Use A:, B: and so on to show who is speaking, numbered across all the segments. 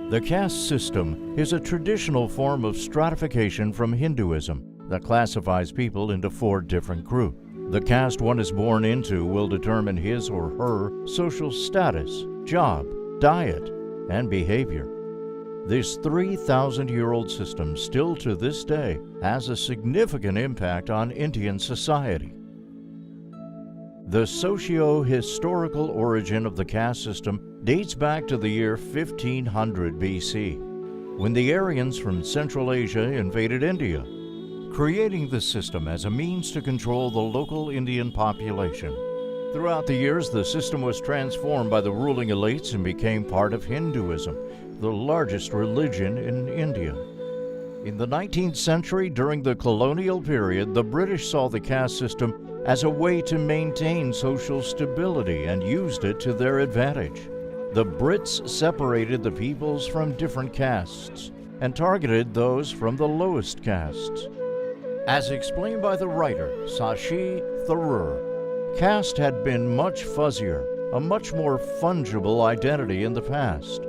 A: The caste system is a traditional form of stratification from Hinduism that classifies people into 4 different groups. The caste one is born into will determine his or her social status, job, diet, and behavior. This 3,000-year-old system still to this day has a significant impact on Indian society. The socio-historical origin of the caste system dates back to the year 1500 BC, when the Aryans from Central Asia invaded India, creating the system as a means to control the local Indian population. Throughout the years, the system was transformed by the ruling elites and became part of Hinduism, the largest religion in India. In the 19th century, during the colonial period, the British saw the caste system as a way to maintain social stability and used it to their advantage. The Brits separated the peoples from different castes and targeted those from the lowest castes. As explained by the writer Shashi Tharoor, caste had been much fuzzier, a much more fungible identity in the past.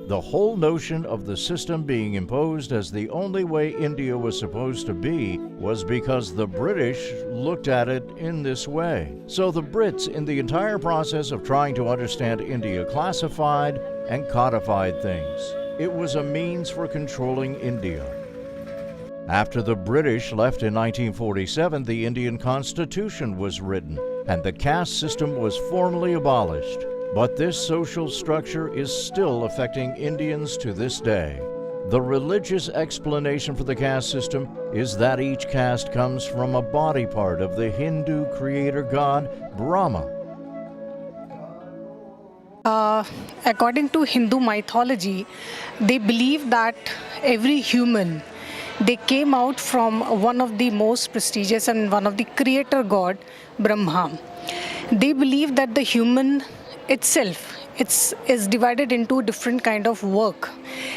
A: The whole notion of the system being imposed as the only way India was supposed to be was because the British looked at it in this way. So the Brits, in the entire process of trying to understand India, classified and codified things. It was a means for controlling India. After the British left in 1947, the Indian Constitution was written, and the caste system was formally abolished. But this social structure is still affecting Indians to this day. The religious explanation for the caste system is that each caste comes from a body part of the Hindu creator god, Brahma.
B: According to Hindu mythology, they believe that every human, they came out from one of the most prestigious and one of the creator god, Brahma. They believe that the human itself is divided into different kind of work.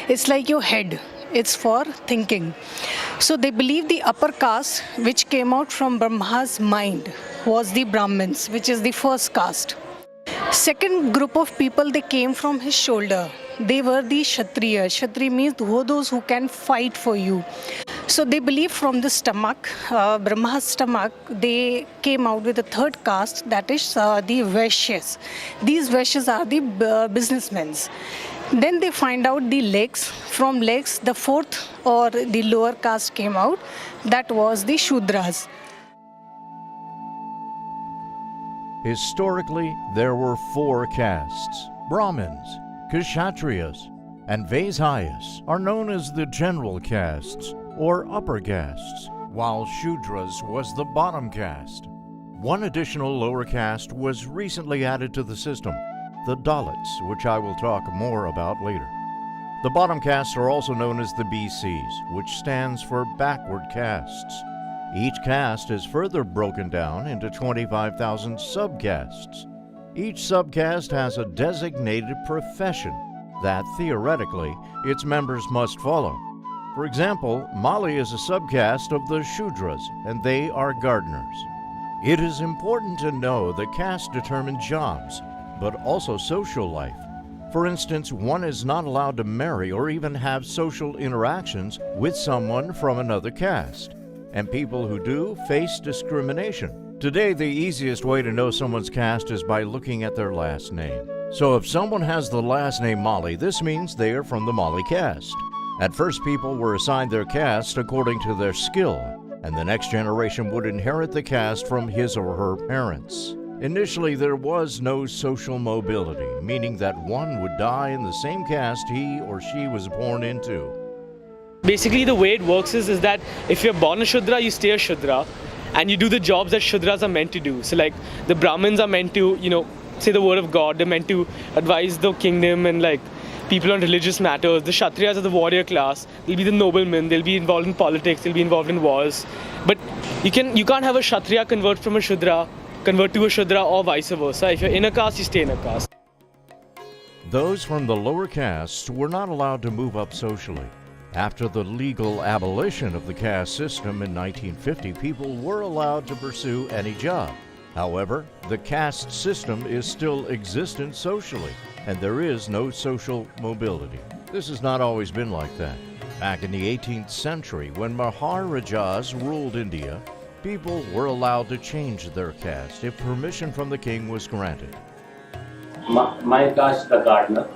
B: It's like your head. It's for thinking. So they believe the upper caste, which came out from Brahma's mind, was the Brahmins, which is the first caste. Second group of people, they came from his shoulder. They were the Kshatriyas. Kshatriya means those who can fight for you. So they believe from the stomach, Brahma's stomach, they came out with a third caste, that is the Vaishyas. These Vaishyas are the businessmen. Then they find out the legs. From legs, the fourth or the lower caste came out, that was the Shudras.
A: Historically, there were 4 castes. Brahmins, Kshatriyas, and Vaishyas are known as the general castes, or upper castes, while Shudras was the bottom caste. One additional lower caste was recently added to the system, the Dalits, which I will talk more about later. The bottom castes are also known as the BCs, which stands for backward castes. Each caste is further broken down into 25,000 subcastes. Each subcaste has a designated profession that, theoretically, its members must follow. For example, Mali is a subcaste of the Shudras, and they are gardeners. It is important to know that caste determine jobs, but also social life. For instance, one is not allowed to marry or even have social interactions with someone from another caste, and people who do face discrimination. Today, the easiest way to know someone's caste is by looking at their last name. So if someone has the last name Mali, this means they are from the Mali caste. At first, people were assigned their caste according to their skill, and the next generation would inherit the caste from his or her parents. Initially, there was no social mobility, meaning that one would die in the same caste he or she was born into.
C: Basically, the way it works is that if you're born a Shudra, you stay a Shudra, and you do the jobs that Shudras are meant to do. So like, the Brahmins are meant to, say the word of God, they're meant to advise the kingdom and people on religious matters. The Kshatriyas are the warrior class. They'll be the noblemen. They'll be involved in politics. They'll be involved in wars. But you can't have a Kshatriya convert to a Shudra, or vice versa. If you're in a caste, you stay in a caste.
A: Those from the lower castes were not allowed to move up socially. After the legal abolition of the caste system in 1950, people were allowed to pursue any job. However, the caste system is still existent socially, and there is no social mobility. This has not always been like that. Back in the 18th century, when Maharajas ruled India, people were allowed to change their caste if permission from the king was granted.
D: My caste, the gardener.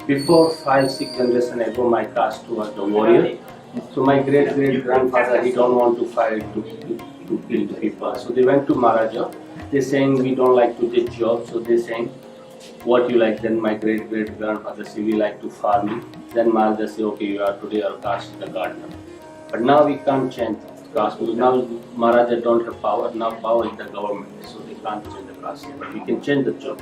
D: Before 5-6 generations ago, my caste was the warrior. So my great-great-grandfather, he don't want to fight to kill the people. So they went to Maharaja. They saying, we don't like to take job. So they saying, what you like? Then my great-great-grandfather say, we like to farming. Then Maharaja say, okay, you are today our caste, the gardener. But now we can't change caste because now Maharaja don't have power. Now power is the government. So they can't change the caste. But we can change the job.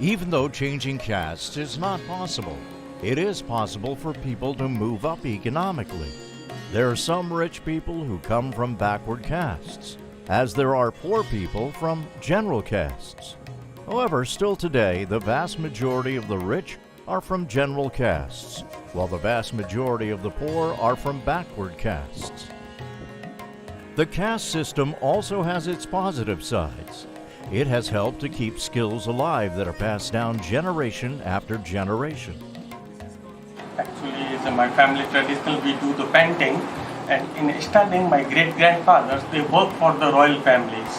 A: Even though changing castes is not possible, it is possible for people to move up economically. There are some rich people who come from backward castes, as there are poor people from general castes. However, still today, the vast majority of the rich are from general castes, while the vast majority of the poor are from backward castes. The caste system also has its positive sides. It has helped to keep skills alive that are passed down generation after generation.
E: Actually, it's my family traditional, we do the painting, and in studying my great-grandfathers, they work for the royal families,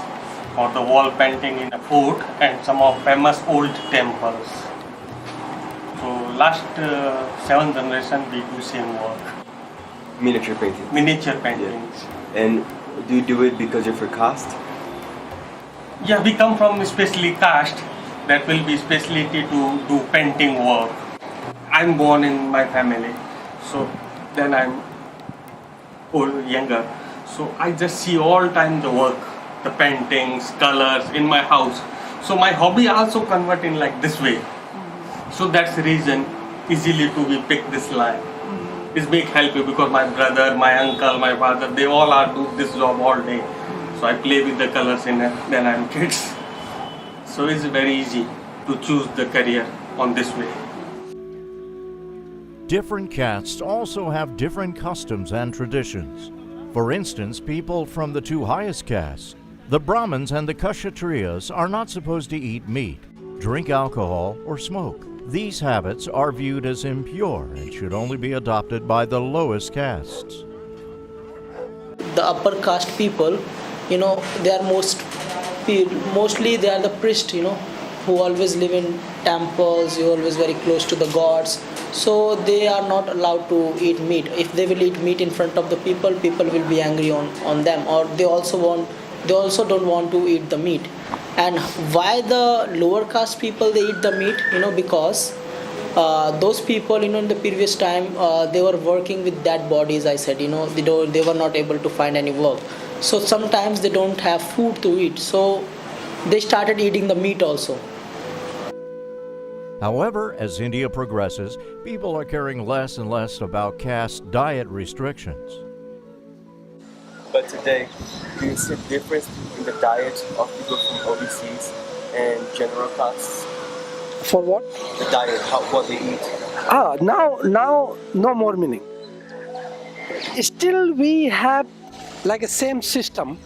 E: for the wall painting in the fort and some of famous old temples. So last 7 generation we do same work.
F: Miniature painting.
E: Miniature paintings.
F: Yeah. And do you do it because of your caste?
E: Yeah, we come from especially caste that will be specialty to do painting work. I'm born in my family, so then I'm younger. So I just see all time the work, the paintings, colors in my house. So my hobby also convert in like this way. So that's the reason easily to be pick this line. It's big help because my brother, my uncle, my father, they all are do this job all day. So I play with the colors in it, then I'm kids. So it's very easy to choose the career on this way.
A: Different castes also have different customs and traditions. For instance, people from the 2 highest castes, the Brahmins and the Kshatriyas, are not supposed to eat meat, drink alcohol, or smoke. These habits are viewed as impure and should only be adopted by the lowest castes.
G: The upper caste people, they are mostly they are the priests, who always live in temples, who always very close to the gods. So they are not allowed to eat meat. If they will eat meat in front of the people will be angry on them, or they also don't want to eat the meat. And why the lower caste people they eat the meat? Because those people, in the previous time, they were working with dead bodies. I said, they were not able to find any work. So sometimes they don't have food to eat. So they started eating the meat also.
A: However, as India progresses, people are caring less and less about caste diet restrictions.
F: But today, do you see a difference in the diet of people from overseas and general castes?
H: For what?
F: The diet, what they eat.
H: Now no more meaning. Still we have like a same system,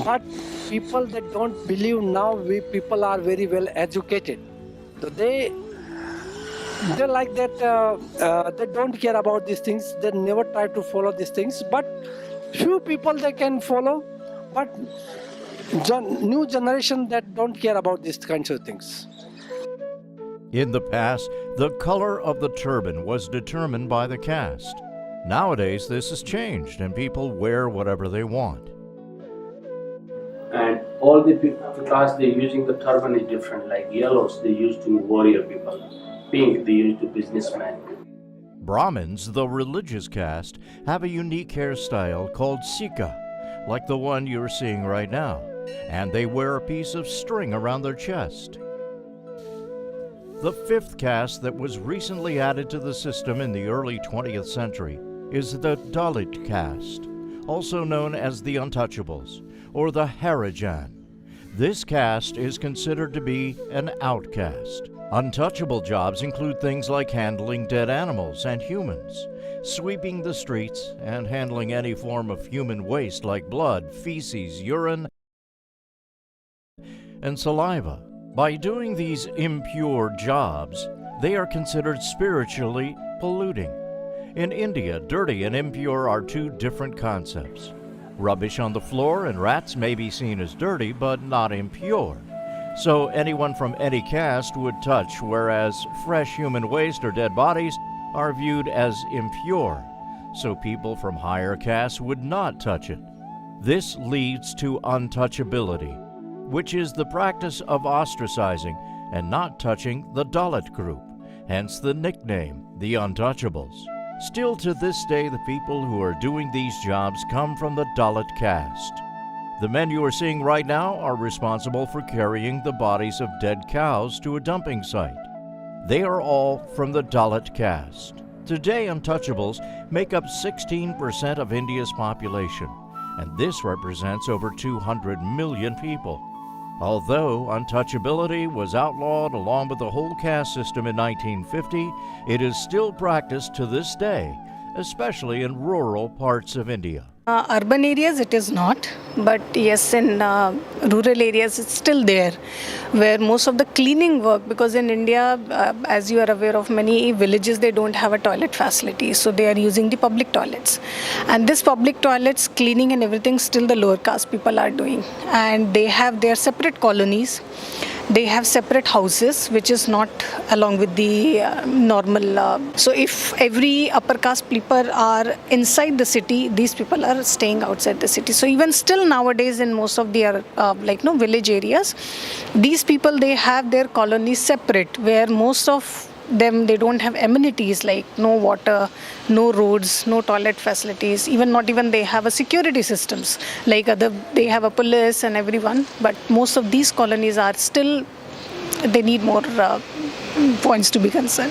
H: but people that don't believe now, people are very well educated. So they like that, they don't care about these things, they never try to follow these things, but few people they can follow, but new generation that don't care about these kinds of things.
A: In the past, the color of the turban was determined by the caste. Nowadays, this has changed and people wear whatever they want.
D: And all the caste they're using the turban is different. Like yellows, they used to warrior people. Pink, they used to businessmen.
A: Brahmins, the religious caste, have a unique hairstyle called sika, like the one you're seeing right now, and they wear a piece of string around their chest. The 5th caste that was recently added to the system in the early 20th century is the Dalit caste, also known as the Untouchables, or the Harijan. This caste is considered to be an outcast. Untouchable jobs include things like handling dead animals and humans, sweeping the streets, and handling any form of human waste like blood, feces, urine, and saliva. By doing these impure jobs, they are considered spiritually polluting. In India, dirty and impure are two different concepts. Rubbish on the floor and rats may be seen as dirty, but not impure. So anyone from any caste would touch, whereas fresh human waste or dead bodies are viewed as impure. So people from higher castes would not touch it. This leads to untouchability, which is the practice of ostracizing and not touching the Dalit group, hence the nickname, the Untouchables. Still to this day, the people who are doing these jobs come from the Dalit caste. The men you are seeing right now are responsible for carrying the bodies of dead cows to a dumping site. They are all from the Dalit caste. Today, Untouchables make up 16% of India's population, and this represents over 200 million people. Although untouchability was outlawed along with the whole caste system in 1950, it is still practiced to this day, especially in rural parts of India.
B: Urban areas it is not, but yes, in rural areas it's still there, where most of the cleaning work, because in India, as you are aware of, many villages they don't have a toilet facility, so they are using the public toilets. And this public toilets, cleaning and everything, still the lower caste people are doing. And they have their separate colonies. They have separate houses, which is not along with the normal. So if every upper caste people are inside the city, these people are staying outside the city. So even still nowadays in most of their village areas, these people, they have their colonies separate, where most of them, they don't have amenities like no water, no roads, no toilet facilities, not even they have a security systems like they have a police and everyone, but most of these colonies are still, they need more points to be concerned.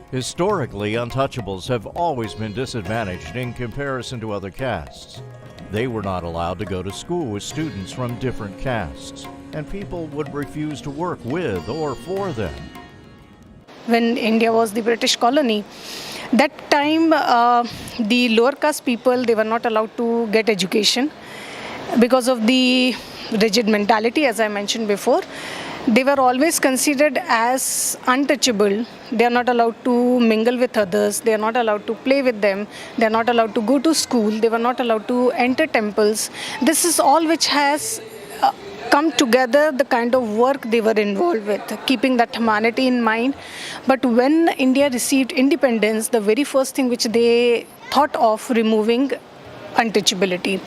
A: Historically, Untouchables have always been disadvantaged in comparison to other castes. They were not allowed to go to school with students from different castes, and people would refuse to work with or for them.
B: When India was the British colony, that time the lower caste people, they were not allowed to get education because of the rigid mentality, as I mentioned before. They were always considered as untouchable. They are not allowed to mingle with others. They are not allowed to play with them. They are not allowed to go to school. They were not allowed to enter temples. This is all which has come together, the kind of work they were involved with, keeping that humanity in mind. But when India received independence, the very first thing which they thought of removing untouchability.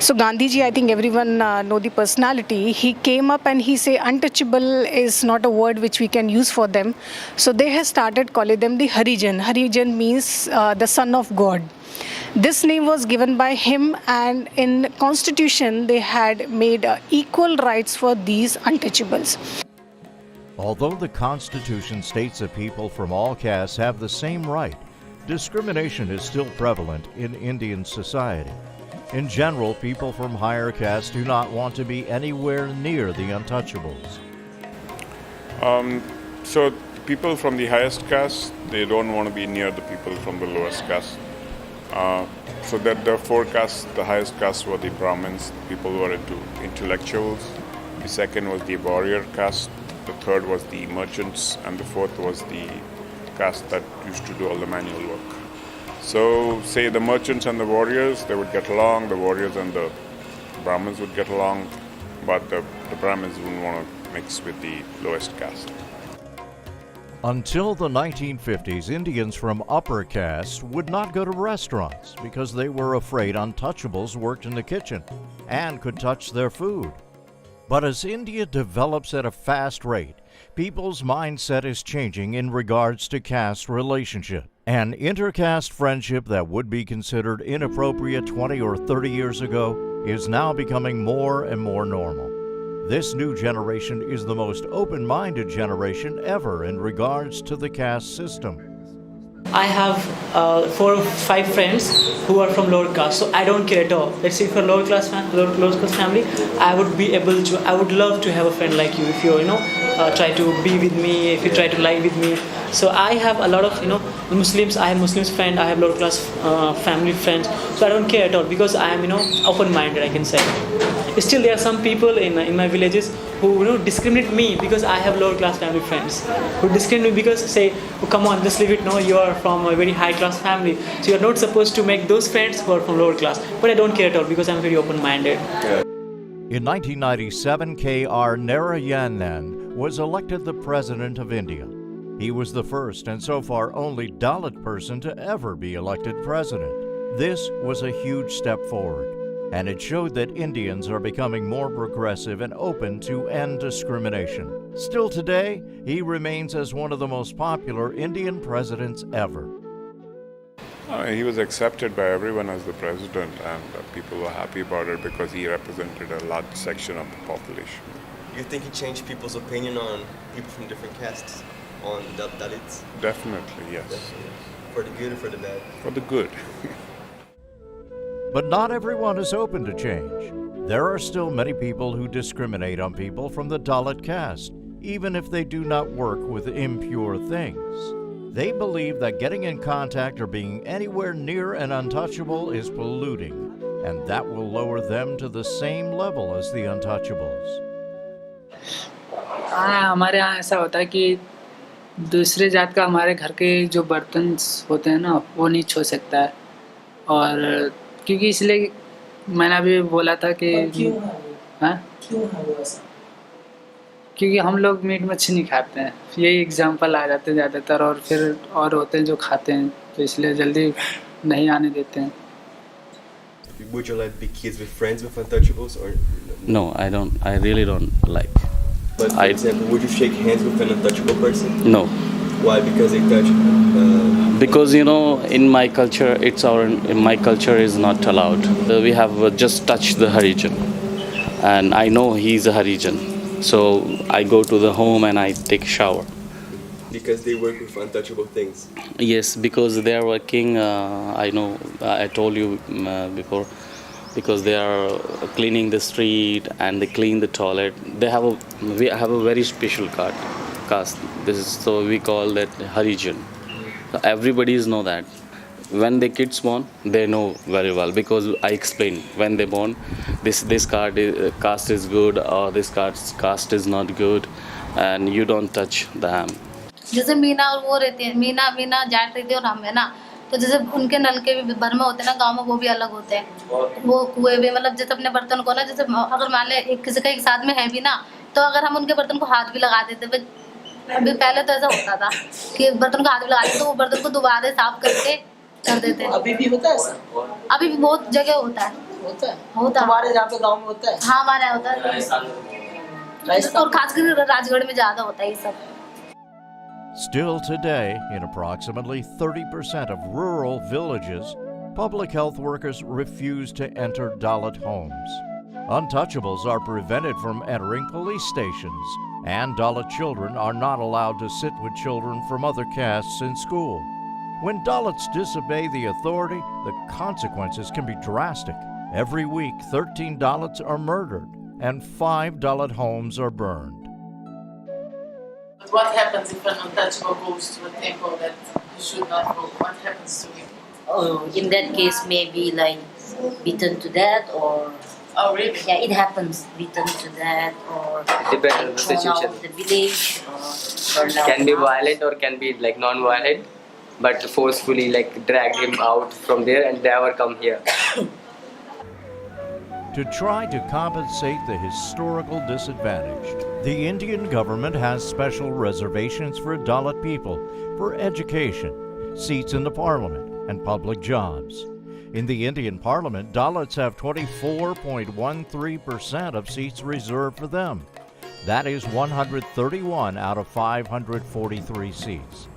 B: So Gandhiji, I think everyone know the personality. He came up and he said untouchable is not a word which we can use for them. So they have started calling them the Harijan. Harijan means the son of God. This name was given by him, and in Constitution they had made equal rights for these untouchables.
A: Although the Constitution states that people from all castes have the same right, discrimination is still prevalent in Indian society. In general, people from higher castes do not want to be anywhere near the Untouchables.
I: So people from the highest caste, they don't want to be near the people from the lowest caste. So that the four castes, the highest caste were the Brahmins, the people who were into intellectuals. The second was the warrior caste. The third was the merchants, and the fourth was the caste that used to do all the manual work. So say the merchants and the warriors, they would get along, the warriors and the Brahmins would get along, but the Brahmins wouldn't want to mix with the lowest caste.
A: Until the 1950s, Indians from upper castes would not go to restaurants because they were afraid untouchables worked in the kitchen and could touch their food. But as India develops at a fast rate, people's mindset is changing in regards to caste relationship. An intercaste friendship that would be considered inappropriate 20 or 30 years ago is now becoming more and more normal. This new generation is the most open-minded generation ever in regards to the caste system.
G: I have 4 or 5 friends who are from lower caste, so I don't care at all. Let's say for lower class family, I would love to have a friend like you. If you're, try to be with me, if you try to lie with me. So I have a lot of Muslims. I have Muslims friends. I have lower class family friends. So I don't care at all because I am open-minded, I can say. Still, there are some people in my villages who discriminate me because I have lower class family friends. Who discriminate me because say, oh, come on, just leave it. No, you are from a very high class family, so you are not supposed to make those friends who are from lower class. But I don't care at all because I'm very open-minded.
A: In 1997, K.R. Narayanan was elected the President of India. He was the first and so far only Dalit person to ever be elected president. This was a huge step forward, and it showed that Indians are becoming more progressive and open to end discrimination. Still today, he remains as one of the most popular Indian presidents ever.
I: He was accepted by everyone as the president, and people were happy about it because he represented a large section of the population.
F: You think he changed people's opinion on people from different castes, on Dalits?
I: Definitely, yes.
F: Definitely. For the good or for the bad?
I: For the good.
A: But not everyone is open to change. There are still many people who discriminate on people from the Dalit caste, even if they do not work with impure things. They believe that getting in contact or being anywhere near an untouchable is polluting, and that will lower them to the same level as the untouchables.
J: हाँ, हमारे यहाँ ऐसा होता है कि दूसरे जात का हमारे घर के जो बर्तन होते हैं ना, वो नहीं छू सकता है। और क्योंकि इसलिए मैंने अभी बोला था कि क्यों है वो ऐसा? क्योंकि हम लोग मीट मच्छी नहीं खाते हैं, यही एग्जांपल आ जाते हैं ज़्यादातर, और फिर और होते हैं जो खाते हैं, तो इसलिए जल्दी नहीं आने देते हैं।
F: Would you like to be kids with friends with untouchables or?
K: No, I don't. I really don't like.
F: But for example, would you shake hands with an untouchable person?
K: No.
F: Why? Because they touch.
K: Because in my culture, in my culture is not allowed. We have just touched the Harijan, and I know he's a Harijan, so I go to the home and I take a shower.
F: Because they work with untouchable things.
K: Yes, because they are working. I know. I told you before. Because they are cleaning the street and they clean the toilet. We have a very special caste. So we call that Harijan. So everybody know that. When the kids born, they know very well because I explain when they born, this caste is good or this caste is not good, and you don't touch them.
L: जैसे मीना और वो रहती है, मीना जाट रहती है और हम है ना, तो जैसे उनके नलके भी भर में होते हैं ना, गांव में वो भी अलग होते हैं। वो कुएं भी मतलब जैसे अपने बर्तन को ना, जैसे अगर मान ले किसी का एक साथ में है भी ना, तो अगर हम उनके बर्तन को हाथ भी लगा देते, अभी पहले तो ऐसा होता था कि बर्तन को हाथ भी लगा देते तो वो बर्तन को दोबारा साफ करके कर देते। अभी भी होता है ऐसा? अभी भी बहुत जगह होता है। हमारे जहाँ पे गाँव में होता है। हाँ, हमारे यहाँ होता है, और खासकर राजगढ़ में ज्यादा होता है ये सब।
A: Still today, in approximately 30% of rural villages, public health workers refuse to enter Dalit homes. Untouchables are prevented from entering police stations, and Dalit children are not allowed to sit with children from other castes in school. When Dalits disobey the authority, the consequences can be drastic. Every week, 13 Dalits are murdered, and 5 Dalit homes are burned.
M: What happens if an untouchable goes to a temple that he should not go? What happens to him?
N: Oh, in that case, maybe like beaten to death or.
M: Oh, really?
N: Yeah, it happens. Beaten to death or.
O: Depends on the situation.
N: Out of the village or
O: can be violent or can be like non-violent, but forcefully like drag him out from there and never come here.
A: To try to compensate the historical disadvantaged, the Indian government has special reservations for Dalit people for education, seats in the parliament, and public jobs. In the Indian parliament, Dalits have 24.13% of seats reserved for them. That is 131 out of 543 seats.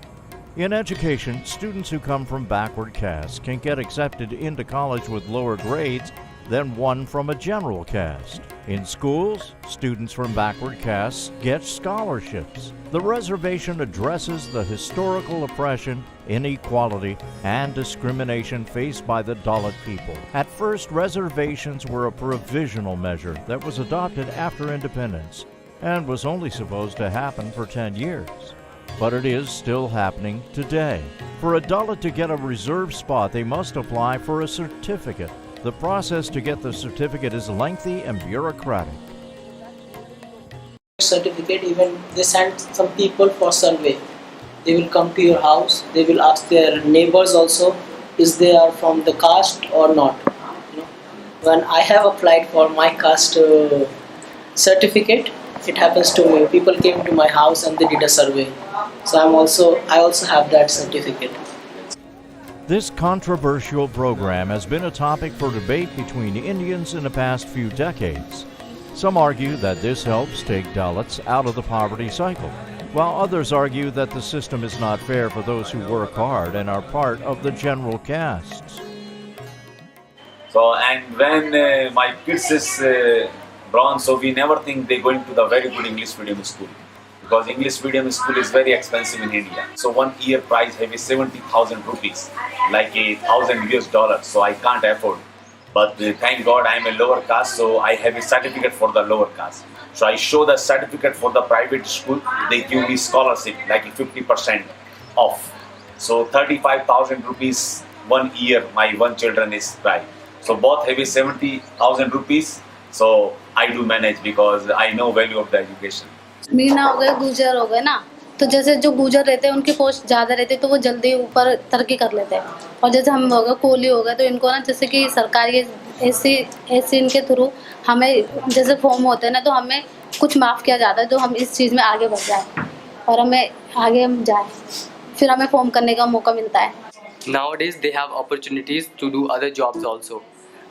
A: In education, students who come from backward castes can get accepted into college with lower grades than one from a general caste. In schools, students from backward castes get scholarships. The reservation addresses the historical oppression, inequality, and discrimination faced by the Dalit people. At first, reservations were a provisional measure that was adopted after independence. and was only supposed to happen for 10 years. But it is still happening today. For a Dalit to get a reserved spot, they must apply for a certificate. The process to get the certificate is lengthy and bureaucratic.
G: Certificate, even they send some people for survey. They will come to your house, they will ask their neighbors also, is they are from the caste or not. When I have applied for my caste certificate, it happens to me. People came to my house and they did a survey. So I also have that certificate.
A: This controversial program has been a topic for debate between Indians in the past few decades. Some argue that this helps take Dalits out of the poverty cycle, while others argue that the system is not fair for those who work hard and are part of the general castes.
P: So, and when my kids is born, so we never think they're going to the very good English medium school, because English medium school is very expensive in India. So 1 year price heavy 70,000 rupees, like $1,000 US. So I can't afford. But thank God I'm a lower caste, so I have a certificate for the lower caste. So I show the certificate for the private school. They give me scholarship, like 50% off. So 35,000 rupees 1 year. My one children is private. So both have a 70,000 rupees. So I do manage because I know value of the education.
L: Meena हो गए, गुजर हो गए ना, तो जैसे जो गुजर रहते हैं उनकी पोस्ट ज़्यादा रहती है तो वो जल्दी ऊपर तरक्की कर लेते हैं. और जैसे हम हो गए कोली हो गए तो इनको ना जैसे कि सरकारी ऐसी इनके थ्रू हमें जैसे फॉर्म होते हैं ना तो हमें कुछ माफ़ किया जाता है जो हम इस चीज़ में आगे बढ़ जाए और हमें आगे हम जाए, फिर हमें फॉर्म करने का मौका मिलता है.
O: Nowadays they have opportunities to do other jobs also.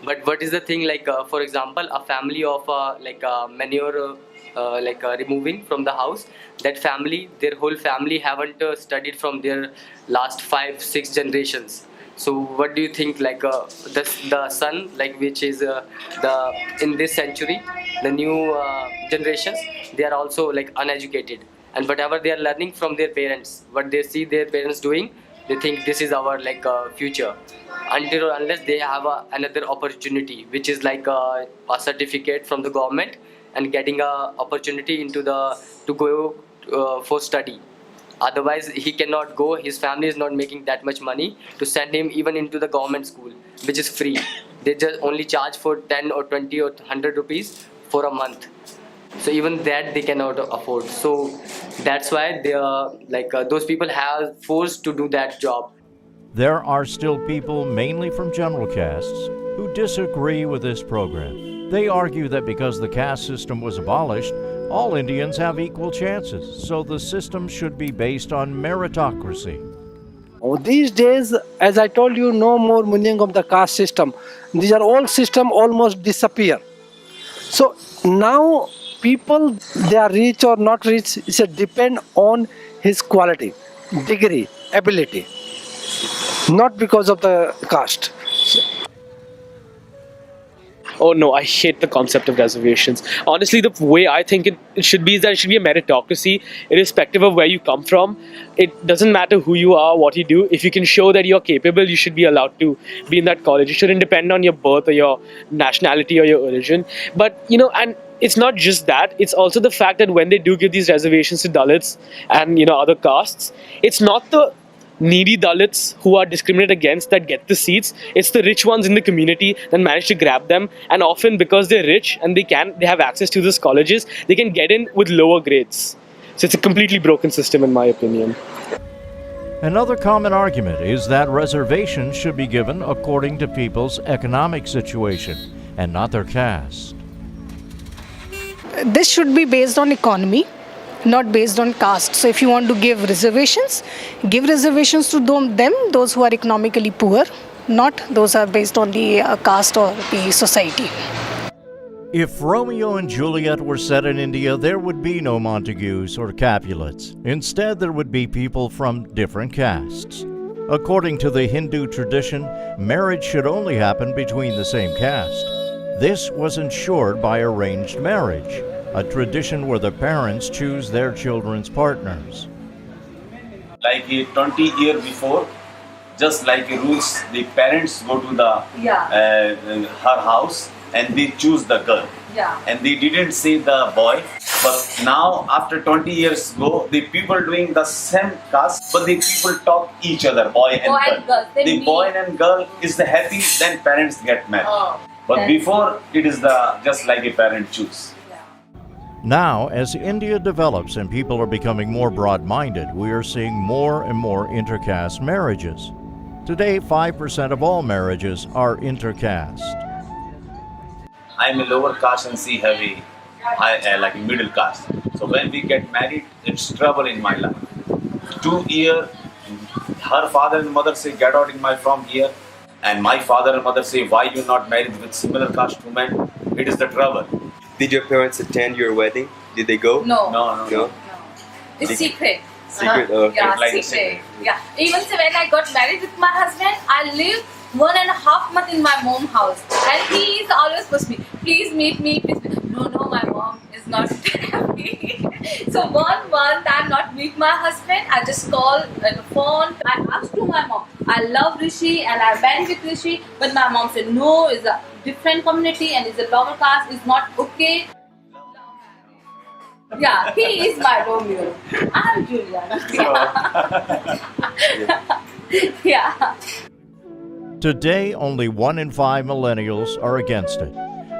O: But what is the thing, like for example, a family of manure removing from the house, that family, their whole family haven't studied from their last 5-6 generations. So what do you think, like the son, like which is in this century, the new generations, they are also like uneducated, and whatever they are learning from their parents, what they see their parents doing, they think this is our future, until or unless they have another opportunity, which is like a certificate from the government and getting a opportunity into to go for study. Otherwise he cannot go. His family is not making that much money to send him even into the government school, which is free. They just only charge for 10 or 20 or 100 rupees for a month. So even that they cannot afford. So that's why they are those people have forced to do that job.
A: There are still people, mainly from general castes, who disagree with this program. They argue that because the caste system was abolished, all Indians have equal chances, so the system should be based on meritocracy.
H: These days, as I told you, no more meaning of the caste system. These are all systems almost disappear. So now people, they are rich or not rich, it depend on his quality, degree, ability, not because of the caste.
C: Oh no, I hate the concept of reservations. Honestly, the way I think it should be is that it should be a meritocracy, irrespective of where you come from. It doesn't matter who you are, what you do. If you can show that you're capable, you should be allowed to be in that college. It shouldn't depend on your birth or your nationality or your origin. But, and it's not just that. It's also the fact that when they do give these reservations to Dalits and, other castes, it's not the needy Dalits who are discriminated against that get the seats. It's the rich ones in the community that manage to grab them, and often because they're rich and they have access to these colleges, they can get in with lower grades. So it's a completely broken system in my opinion.
A: Another common argument is that reservations should be given according to people's economic situation and not their caste.
B: This should be based on economy, not based on caste. So if you want to give reservations to those who are economically poor, not those who are based on the caste or the society.
A: If Romeo and Juliet were set in India, there would be no Montagues or Capulets. Instead, there would be people from different castes. According to the Hindu tradition, marriage should only happen between the same caste. This was ensured by arranged marriage, a tradition where the parents choose their children's partners.
P: Like 20 years before, just like rules, the parents go to her house and they choose the girl.
M: Yeah.
P: and they didn't see the boy. But now, after 20 years ago, the people doing the same caste, but the people talk each other, boy and girl.
M: They
P: The
M: meet.
P: boy and girl is the happy, then parents get married. But
M: that's-
P: before, it is the just like a parent choose.
A: Now, as India develops and people are becoming more broad-minded, we are seeing more and more intercaste marriages. Today, 5% of all marriages are intercaste.
P: I'm a lower caste and she have a high, like a middle caste. So when we get married, it's trouble in my life. 2 years, her father and mother say, get out from here. And my father and mother say, why you not married with similar caste women? It is the trouble.
F: Did your parents attend your wedding? Did they go?
M: No.
P: No.
M: It's secret.
F: Secret?
M: Yeah,
P: Like a
M: secret. Yeah. Even so when I got married with my husband, I lived 1.5 months in my mom's house. And he is always pushed me, please meet me, please. No, my mom is not happy. So 1 month I not meet my husband. I just call on the phone. I asked to my mom, I love Rishi and I went with Rishi. But my mom said, no, it's a different community and it's a lower caste, it's not okay. Yeah, he is my Romeo. I'm Juliana. Yeah.
A: Today, only 1 in 5 millennials are against it.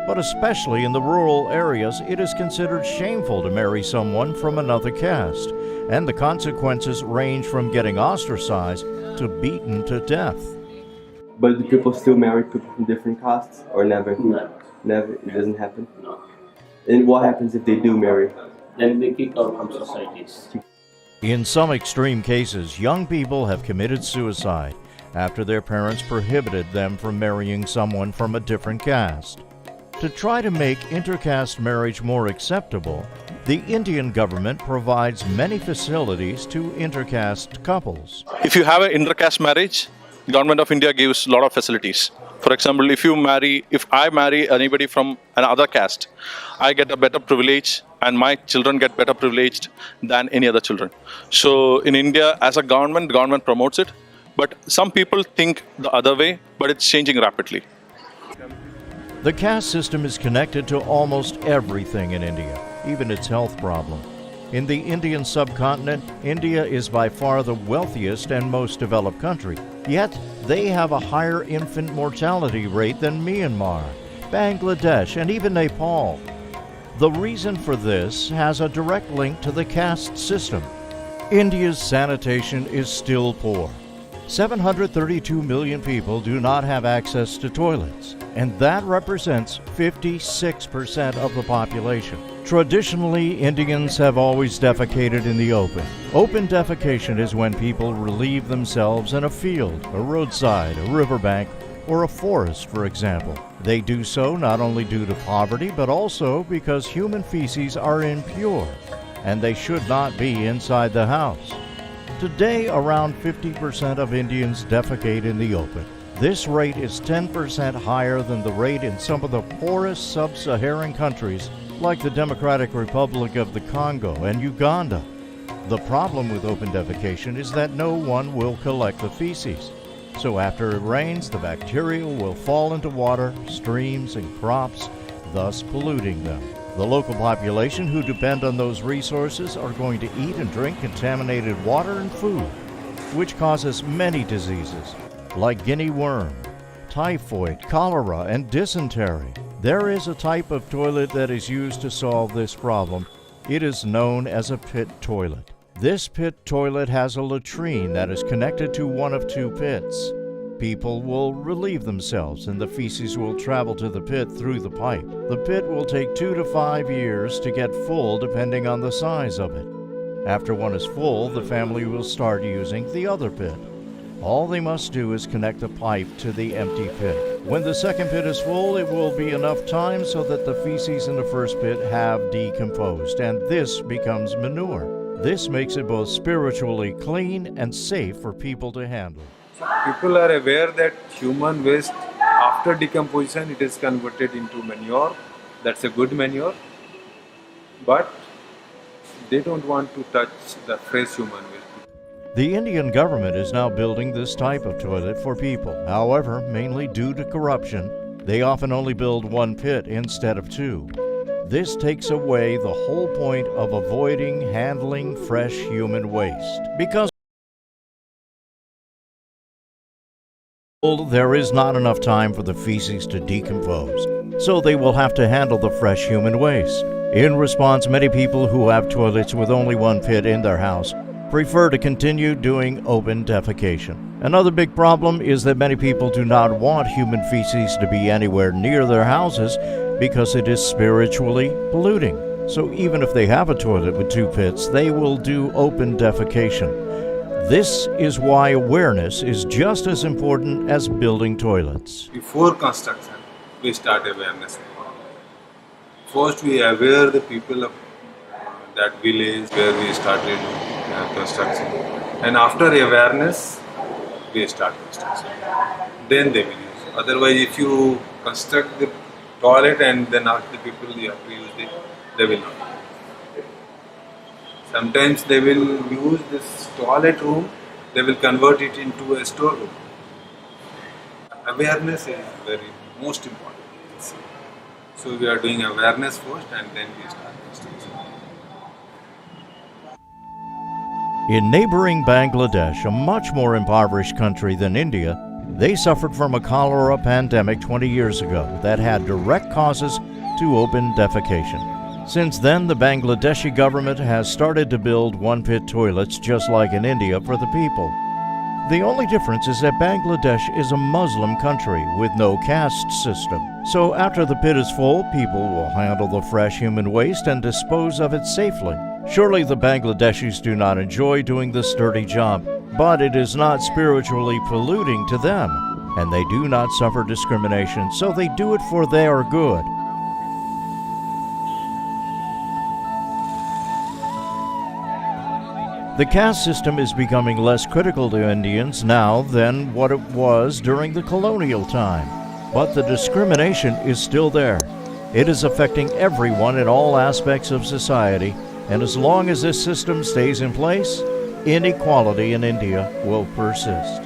A: But especially in the rural areas, it is considered shameful to marry someone from another caste, and the consequences range from getting ostracized to beaten to death.
F: But do people still marry people from different castes, or never?
D: No.
F: Never. It doesn't happen.
D: No.
F: And what happens if they do marry?
D: Then they kick out from societies.
A: In some extreme cases, young people have committed suicide after their parents prohibited them from marrying someone from a different caste. To try to make intercaste marriage more acceptable, the Indian government provides many facilities to intercaste couples.
Q: If you have an intercaste marriage, the government of India gives a lot of facilities. For example, if I marry anybody from another caste, I get a better privilege and my children get better privileged than any other children. So in India, as a government, the government promotes it. But some people think the other way, but it's changing rapidly.
A: The caste system is connected to almost everything in India, even its health problem. In the Indian subcontinent, India is by far the wealthiest and most developed country. Yet, they have a higher infant mortality rate than Myanmar, Bangladesh, and even Nepal. The reason for this has a direct link to the caste system. India's sanitation is still poor. 732 million people do not have access to toilets, and that represents 56% of the population. Traditionally, Indians have always defecated in the open. Open defecation is when people relieve themselves in a field, a roadside, a riverbank, or a forest, for example. They do so not only due to poverty, but also because human feces are impure, and they should not be inside the house. Today, around 50% of Indians defecate in the open. This rate is 10% higher than the rate in some of the poorest sub-Saharan countries like the Democratic Republic of the Congo and Uganda. The problem with open defecation is that no one will collect the feces. So after it rains, the bacteria will fall into water, streams, and crops, thus polluting them. The local population who depend on those resources are going to eat and drink contaminated water and food, which causes many diseases like guinea worm, typhoid, cholera, and dysentery. There is a type of toilet that is used to solve this problem. It is known as a pit toilet. This pit toilet has a latrine that is connected to one of 2 pits. People will relieve themselves and the feces will travel to the pit through the pipe. The pit will take 2 to 5 years to get full depending on the size of it. After one is full, the family will start using the other pit. All they must do is connect the pipe to the empty pit. When the second pit is full, it will be enough time so that the feces in the first pit have decomposed, and this becomes manure. This makes it both spiritually clean and safe for people to handle.
R: People are aware that human waste, after decomposition, it is converted into manure. That's a good manure. But they don't want to touch the fresh human waste.
A: The Indian government is now building this type of toilet for people. However, mainly due to corruption, they often only build 1 pit instead of 2. This takes away the whole point of avoiding handling fresh human waste, because there is not enough time for the feces to decompose, so they will have to handle the fresh human waste. In response, many people who have toilets with only one pit in their house prefer to continue doing open defecation. Another big problem is that many people do not want human feces to be anywhere near their houses because it is spiritually polluting. So even if they have a toilet with two pits, they will do open defecation. This is why awareness is just as important as building toilets.
R: Before construction, we start awareness. First, we aware the people of that village where we started construction, and after awareness, we start construction. Then they will use. Otherwise, if you construct the toilet and then ask the people you have to use it, they will not. Sometimes they will use this toilet room, they will convert it into a storeroom. Awareness is very most important. So we are doing awareness first and then we start construction.
A: In neighboring Bangladesh, a much more impoverished country than India, they suffered from a cholera pandemic 20 years ago that had direct causes to open defecation. Since then, the Bangladeshi government has started to build one-pit toilets just like in India for the people. The only difference is that Bangladesh is a Muslim country with no caste system. So after the pit is full, people will handle the fresh human waste and dispose of it safely. Surely the Bangladeshis do not enjoy doing this dirty job, but it is not spiritually polluting to them, and they do not suffer discrimination, so they do it for their good. The caste system is becoming less critical to Indians now than what it was during the colonial time, but the discrimination is still there. It is affecting everyone in all aspects of society, and as long as this system stays in place, inequality in India will persist.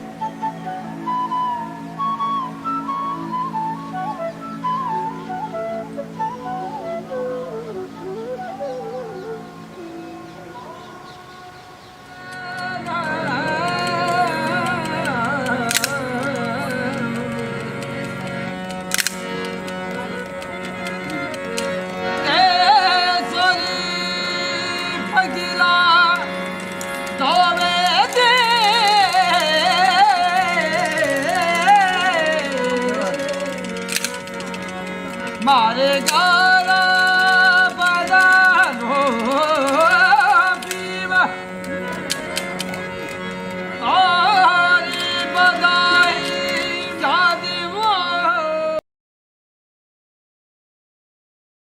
S: Mare gara